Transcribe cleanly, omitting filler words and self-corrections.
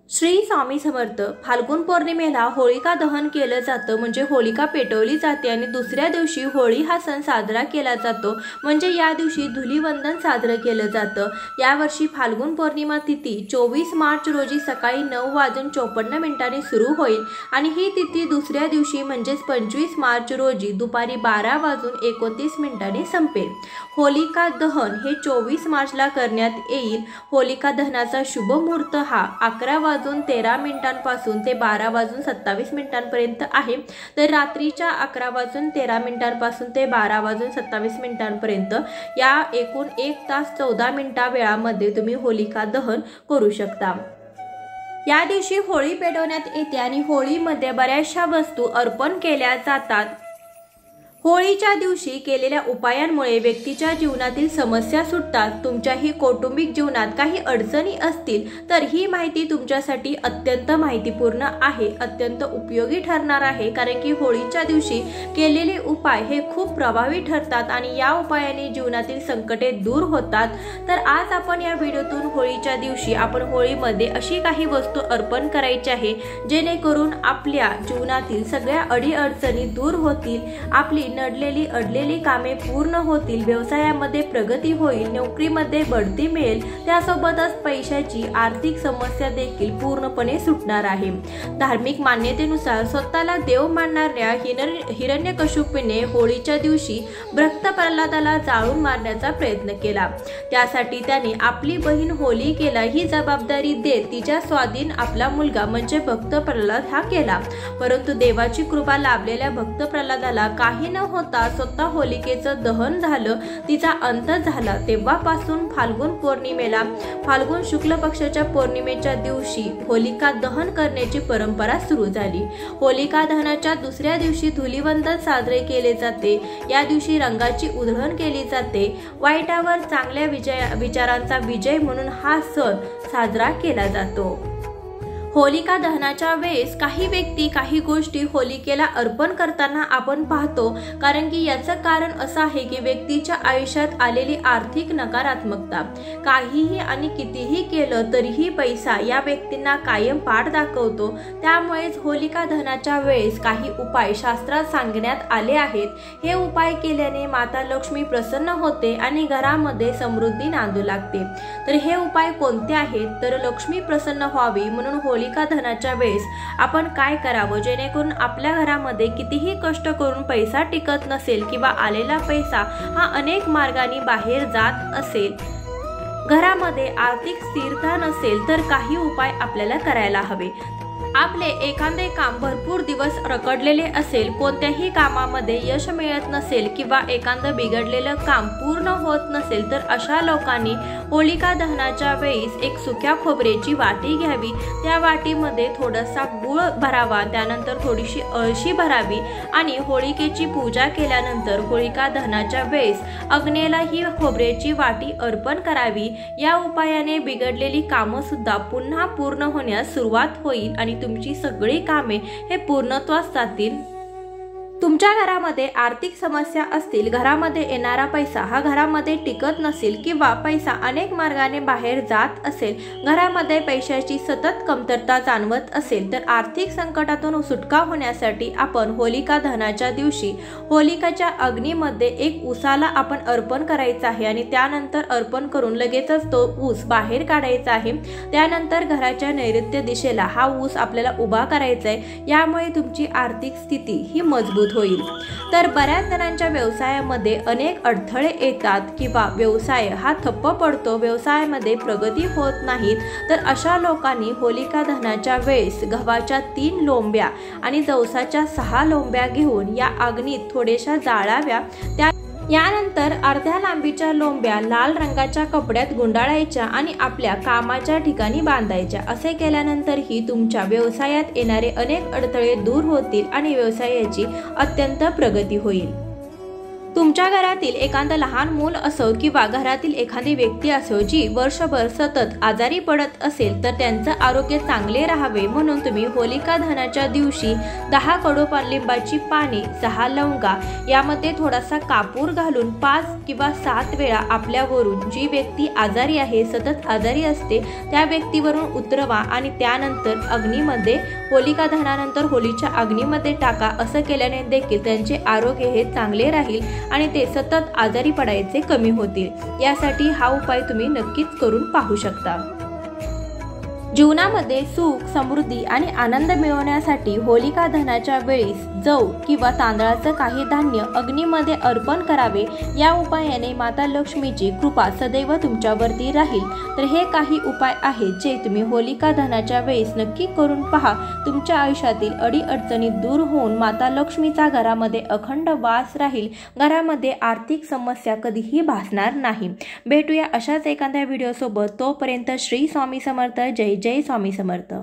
श्री स्वामी समर्थ। फाल्गुन पौर्णिमेला होलिका दहन केलं जातं, म्हणजे होलिका पेटवली जाते आणि दुसऱ्या दिवशी होळी हा सण साजरा केला जातो, म्हणजे या दिवशी धुलीवंदन साजरं केलं जातं। यावर्षी फाल्गुन पौर्णिमा तिथी 24 मार्च रोजी सकाळी 9:54 सुरू होईल आणि ही तिथी दुसऱ्या दिवशी म्हणजेच 25 मार्च रोजी दुपारी 12:29 संपेल। होलिका दहन हे 24 मार्चला करण्यात येईल। होलिका दहनाचा शुभ मुहूर्त हा 11:13 पासून ते 12:27 पर्यंत आहे, तर रात्रीच्या 11:13 पासून ते 12:27 पर्यंत या एकूण 1 तास 14 मिनिटा वेळामध्ये तुम्ही होलिका दहन करू शकता। या दिवशी होळी पेटवण्यात येते आणि होळीमध्ये बऱ्याचशा वस्तू अर्पण केल्या जातात। होळीच्या दिवशी केलेल्या उपायांमुळे व्यक्तीच्या जीवनातील समस्या सुटतात। तुमच्याही कौटुंबिक जीवनात काही अडचणी असतील तर ही माहिती तुमच्यासाठी अत्यंत माहितीपूर्ण आहे, अत्यंत उपयोगी ठरणार आहे, कारण की होळीच्या दिवशी केलेले उपाय हे खूप प्रभावी ठरतात आणि या उपायाने जीवनातील संकटे दूर होतात। तर आज आपण या व्हिडिओतून होळीच्या दिवशी आपण होळीमध्ये अशी काही वस्तू अर्पण करायची आहे जेणेकरून आपल्या जीवनातील सगळ्या अडीअडचणी दूर होतील, आपली नडलेली अडलेली कामे पूर्ण होतील, व्यवसायामध्ये प्रगती होईल, नोकरीमध्ये बढती मिळेल, त्यासोबतच पैशाची आर्थिक समस्या देखील पूर्णपणे सुटणार आहे। धार्मिक मान्यतेनुसार स्वतःला देव मानणाऱ्या हिरण्यकशिपूने होळीच्या दिवशी भक्त प्रल्हादाला जाळून मारण्याचा प्रयत्न केला। त्यासाठी त्याने आपली बहीण होलिकेला ही जबाबदारी देत तिच्या स्वाधीन आपला मुलगा म्हणजे भक्त प्रल्हाद हा केला, परंतु देवाची कृपा लाभलेल्या भक्त प्रल्हादाला काही न होता स्वतः होलिकेचं दहन झालं, तिचा अंत झाला। तेव्हापासून फाल्गुन पौर्णिमेला फाल्गुन शुक्ल पक्षाच्या पौर्णिमेच्या दिवशी होलिका दहन करण्याची परंपरा सुरू झाली। होलिका दहनाच्या दुसऱ्या दिवशी धुलीवंदन साजरे केले जाते। या दिवशी रंगाची उधळण केली जाते। वाईटावर चांगल्या विचारांचा विजय म्हणून हा सण साजरा केला जातो। होलिका दहनाच्या वेळेस काही व्यक्ती काही गोष्टी होलिकेला अर्पण करताना आपण पाहतो, कारण की याचं कारण असं आहे की व्यक्तीच्या आयुष्यात आलेली आर्थिक नकारात्मकता, काहीही आणि कितीही केलं तरीही पैसा या व्यक्तींना कायम पाठ दाखवतो। त्यामुळेच होलिका दहनाच्या वेळेस काही उपाय शास्त्रात सांगण्यात आले आहेत। हे उपाय केल्याने माता लक्ष्मी प्रसन्न होते आणि घरामध्ये समृद्धी नांदू लागते। तर हे उपाय कोणते आहेत? तर लक्ष्मी प्रसन्न व्हावी म्हणून होलिका दहनाच्या वेळेस आपण काय करावं जेणेकरून आपल्या घरामध्ये कितीही कष्ट करून पैसा टिकत नसेल किंवा आलेला पैसा हा अनेक मार्गाने बाहेर जात असेल, घरामध्ये आर्थिक स्थिरता नसेल, तर काही उपाय आपल्याला करायला हवे। आपले एखादे काम भरपूर दिवस रखडलेले असेल, कोणत्याही कामामध्ये यश मिळत नसेल किंवा एखादं बिघडलेलं काम पूर्ण होत नसेल, तर अशा लोकांनी होलिका दहनाच्या वेळेस एक सुक्या खोबऱ्याची वाटी घ्यावी। त्या वाटीमध्ये थोडासा गुळ भरावा, त्यानंतर थोडीशी अळशी भरावी आणि होलिकेची पूजा केल्यानंतर होलिका दहनाच्या वेळेस अग्नेला ही खोबऱ्याची वाटी अर्पण करावी। या उपायाने बिघडलेली कामं सुद्धा पुन्हा पूर्ण होण्यास सुरुवात होईल आणि तुमची सगळी कामे हे पूर्णत्वास जातील। तुमच्या घरामध्ये आर्थिक समस्या असतील, घरामध्ये येणारा पैसा हा घरामध्ये टिकत नसेल किंवा पैसा अनेक मार्गाने बाहेर जात असेल, घरामध्ये पैशाची सतत कमतरता जाणवत असेल, तर आर्थिक संकटातून सुटका होण्यासाठी आपण होलिका दहनाच्या दिवशी होलिकाच्या अग्नीमध्ये एक ऊसाला आपण अर्पण करायचा आहे आणि त्यानंतर अर्पण करून लगेचच तो ऊस बाहेर काढायचा आहे। त्यानंतर घराच्या नैऋत्य दिशेला हा ऊस आपल्याला उभा करायचा आहे। यामुळे तुमची आर्थिक स्थिती ही मजबूत होईल। तर बऱ्याच जणांच्या व्यवसायामध्ये अनेक अडथळे येतात किंवा व्यवसाय हा ठप्प पडतो, व्यवसायामध्ये प्रगती होत नाही, तर अशा लोकांनी होलिका दहनाच्या वेळेस गव्हाच्या 3 लोंब्या आणि जवसाच्या 6 लोंब्या घेऊन या अग्नीत थोड्याशा जाळाव्या। यानंतर अर्ध्या लांबीच्या लोंब्या लाल रंगाच्या कपड्यात गुंडाळायच्या आणि आपल्या कामाच्या ठिकाणी बांधायच्या। असे केल्यानंतर ही तुमच्या व्यवसायात येणारे अनेक अडथळे दूर होतील आणि व्यवसायाची अत्यंत प्रगती होईल। तुमच्या घरातील एखादं लहान मूल असो किंवा घरातील एखादी व्यक्ती असो जी वर्षभर सतत आजारी पडत असेल तर त्यांचं आरोग्य चांगले राहावे म्हणून तुम्ही होलिका दहनाच्या दिवशी 10 कडुलिंबाची पाने, 6 लवंगा यामध्ये थोडासा कापूर घालून 5 किंवा 7 वेळा आपल्यावरून, जी व्यक्ती आजारी आहे, सतत आजारी असते, त्या व्यक्तीवरून उतरवा आणि त्यानंतर अग्नीमध्ये, होलिका दहनानंतर होलीच्या अग्नीमध्ये टाका। असं केल्याने देखील त्यांचे आरोग्य हे चांगले राहील आणि ते सतत आजारी पडायचे कमी होतील। यासाठी हा उपाय तुम्ही नक्कीच करून पाहू शकता। जीवनामध्ये सुख, समृद्धी आणि आनंद मिळवण्यासाठी होलिका दहनाच्या वेळेस जव किंवा तांदळाचं काही धान्य अग्नीमध्ये अर्पण करावे। या उपायाने माता लक्ष्मीची कृपा सदैव तुमच्यावरती राहील। तर हे काही उपाय आहेत जे तुम्ही होलिका दहनाच्या वेळेस नक्की करून पहा। तुमच्या आयुष्यातील अडीअडचणी दूर होऊन माता लक्ष्मीचा घरामध्ये अखंड वास राहील। घरामध्ये आर्थिक समस्या कधीही भासणार नाही। भेटूया अशाच एखाद्या व्हिडिओ सोबत। तोपर्यंत श्री स्वामी समर्थ। जय जय स्वामी समर्थ।